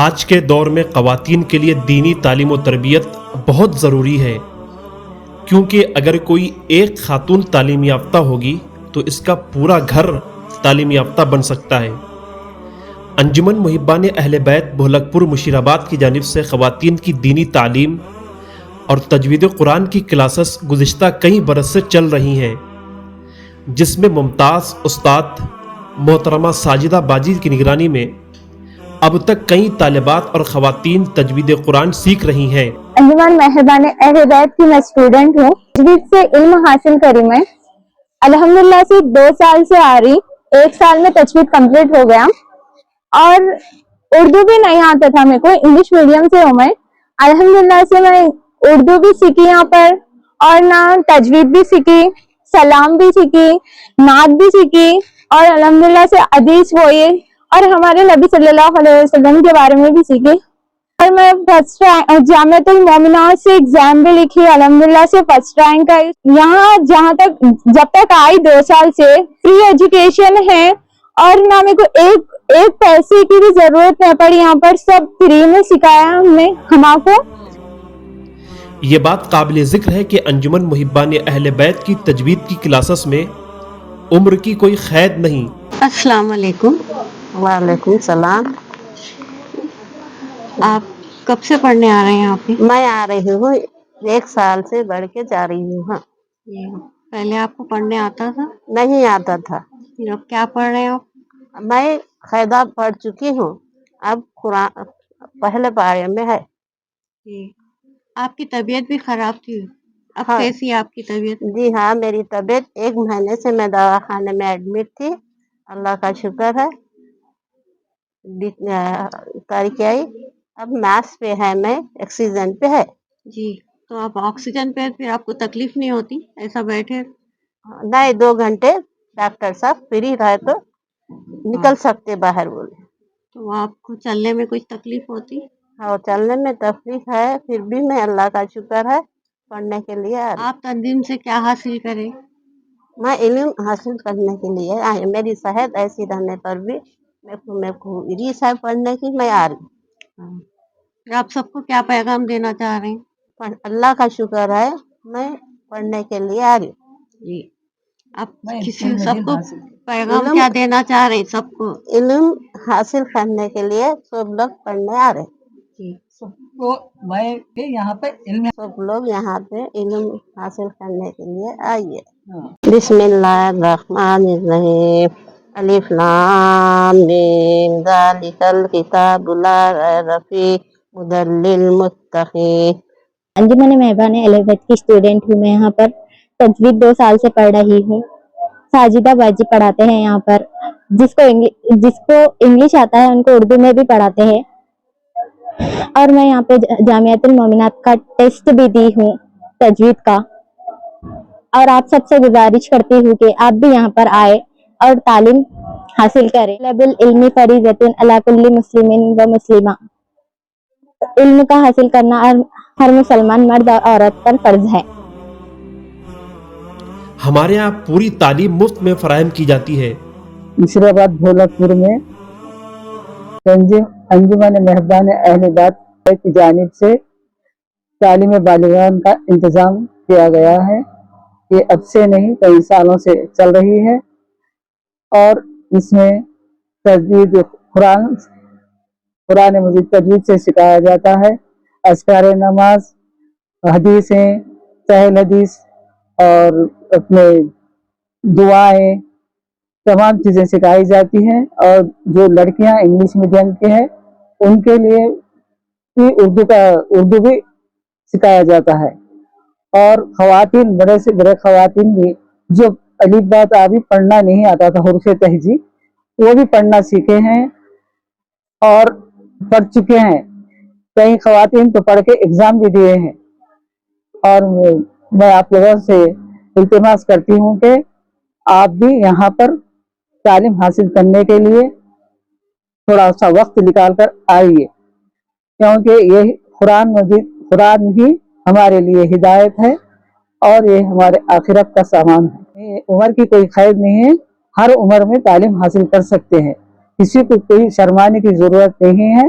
آج کے دور میں خواتین کے لیے دینی تعلیم و تربیت بہت ضروری ہے، کیونکہ اگر کوئی ایک خاتون تعلیم یافتہ ہوگی تو اس کا پورا گھر تعلیم یافتہ بن سکتا ہے۔ انجمن محبان اہل بیت بھولک پور مشیر آباد کی جانب سے خواتین کی دینی تعلیم اور تجوید قرآن کی کلاسز گزشتہ کئی برس سے چل رہی ہیں، جس میں ممتاز استاد محترمہ ساجدہ باجی کی نگرانی میں اب تک کئی طالبات اور خواتین تجوید قرآن سیکھ رہی ہیں۔ انجمن محبان اہل بیت کی میں اسٹوڈنٹ ہوں، تجوید سے علم حاصل کری میں الحمدللہ سے 2 سال سے آ رہی، 1 سال میں تجوید کمپلیٹ ہو گیا اور اردو بھی نہیں آتا تھا میرے کو، انگلش میڈیم سے ہوں میں۔ الحمدللہ سے میں اردو بھی سیکھی یہاں پر اور نہ تجوید بھی سیکھی، سلام بھی سیکھی، نعت بھی سیکھی اور الحمدللہ سے حدیث ہوئی اور ہمارے نبی صلی اللہ علیہ وسلم کے بارے میں بھی سیکھی۔ اور میں فرسٹ جامعۃ المومنات سے ایگزام بھی لکھی، الحمدللہ سے فرسٹ رینک آئی۔ یہاں جب تک آئی 2 سال سے فری ایجوکیشن ہے اور نہ میرے کو ایک پیسے کی بھی ضرورت نہیں پڑی، یہاں پر سب فری میں سکھایا ہم نے ہمارے کو۔ یہ بات قابل ذکر ہے کہ انجمن محبان اہل بیت کی تجوید کی کلاسز میں عمر کی کوئی قید نہیں۔ السلام علیکم۔ وعلیکم السلام۔ آپ کب سے پڑھنے آ رہے ہیں یہاں پہ؟ میں آ رہی ہوں 1 سال سے بڑھ کے جا رہی ہوں۔ ہاں، پہلے آپ کو پڑھنے آتا تھا؟ نہیں آتا تھا۔ پھر اب کیا پڑھ رہے ہیں آپ؟ میں قاعدہ پڑھ چکی ہوں، اب قرآن پہلے پارے میں ہے۔ آپ کی طبیعت بھی خراب تھی، اب ہاں کیسی ہے آپ کی طبیعت؟ جی ہاں، میری طبیعت 1 مہینے سے میں دواخانے میں ایڈمٹ تھی، اللہ کا شکر ہے اتار کے آئی۔ اب ماسک پہ ہے، میں آکسیجن پہ ہے۔ جی، تو آپ آکسیجن پہ پھر آپ کو تکلیف نہیں ہوتی ایسا بیٹھے؟ نہیں، 2 گھنٹے ڈاکٹر صاحب فری رہے تو نکل سکتے باہر بولے۔ تو آپ کو چلنے میں کچھ تکلیف ہوتی؟ اور چلنے میں تکلیف ہے، پھر بھی میں اللہ کا شکر ہے پڑھنے کے لیے آ رہی۔ آپ تنظیم سے کیا حاصل کریں؟ میں علم حاصل کرنے کے لیے آئی، میری صحت ایسی رہنے پر بھی میں کو صاحب پڑھنے کی میں آ رہی۔ آپ سب کو کیا پیغام دینا چاہ رہے ہیں؟ اللہ کا شکر ہے میں پڑھنے کے لیے آ رہی۔ جی، آپ سب کو پیغام کیا دینا چاہ رہے ہیں؟ سب کو علم حاصل کرنے کے لیے سب لوگ پڑھنے آ رہے۔ سب لوگ یہاں پہ علم حاصل کرنے کے لیے آئیے۔ بسم اللہ الرحمن الرحیم، الف لام میم ذالک الکتاب لا ریب فیہ ھدی للمتقین۔ انجمن محبان اہل بیت کی اسٹوڈنٹ ہوں میں، یہاں پر تجوید 2 سال سے پڑھ رہی ہوں۔ ساجدہ باجی پڑھاتے ہیں یہاں پر، جس کو انگلش آتا ہے ان کو اردو میں بھی پڑھاتے ہیں۔ اور میں یہاں پہ جامعۃ المومنات کا ٹیسٹ بھی دی ہوں تجوید کا، اور آپ سب سے گزارش کرتی ہوں کہ آپ بھی یہاں پر آئے اور تعلیم حاصل کریں۔ طلب العلم فریضۃ علی کل مسلم و مسلمہ، علم کا حاصل کرنا ہر مسلمان مرد اور عورت پر فرض ہے۔ ہمارے یہاں پوری تعلیم مفت میں فراہم کی جاتی ہے۔ مشیر آباد بھولک پور میں انجمن محبان اہل بیت کی جانب سے تعلیم بالغان کا انتظام کیا گیا ہے۔ یہ اب سے نہیں، کئی سالوں سے چل رہی ہے، اور اس میں تجوید قرآن مجید تجوید سے سکھایا جاتا ہے۔ اذکار نماز، حدیثیں، سہل حدیث اور اپنے دعائیں، تمام چیزیں سکھائی جاتی ہیں۔ اور جو لڑکیاں انگلش میڈیم کے ہیں ان کے لیے اردو بھی سکھایا جاتا ہے۔ اور خواتین، بڑے سے بڑے خواتین بھی جو الف با تا بھی پڑھنا نہیں آتا تھا، حروف تہجی، وہ بھی پڑھنا سیکھے ہیں اور پڑھ چکے ہیں۔ کئی خواتین تو پڑھ کے ایگزام بھی دیے ہیں۔ اور میں آپ لوگوں سے التماس کرتی ہوں کہ آپ بھی یہاں پر تعلیم حاصل کرنے کے لیے تھوڑا سا وقت نکال کر آئیے، کیونکہ یہ قرآن ہی ہمارے لیے ہدایت ہے اور یہ ہمارے آخرت کا سامان ہے۔ عمر کی کوئی قید نہیں ہے، ہر عمر میں تعلیم حاصل کر سکتے ہیں، کسی کو کوئی شرمانے کی ضرورت نہیں ہے۔